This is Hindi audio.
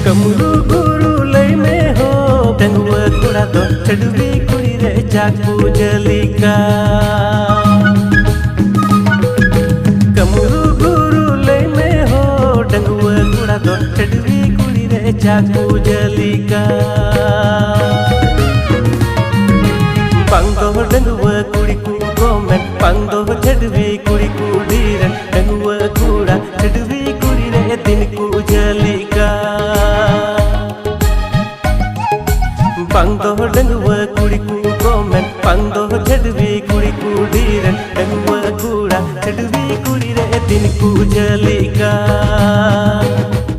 कमरू गुरु लई में हो डंगुआ कुड़ा तो चढ़वी कुड़ी रे चाकू जलिका कमरू गुरु लई में हो डंगुआ कुड़ा तो चढ़वी कुड़ी रे चाकू जलिका पंगो डंगुआ कुड़ी को गोमें पंगो चढ़वी कुड़ी कुड़ी रे डंगुआ कुड़ा चढ़वी कुड़ी रे दिन को जलिका पंगो डंगुआ कुड़ी को गोमें पंगो चढ़वी कुड़ी कुड़ी रे डंगुआ कुड़ा चढ़वी कुड़ी रे दिन को जलिका।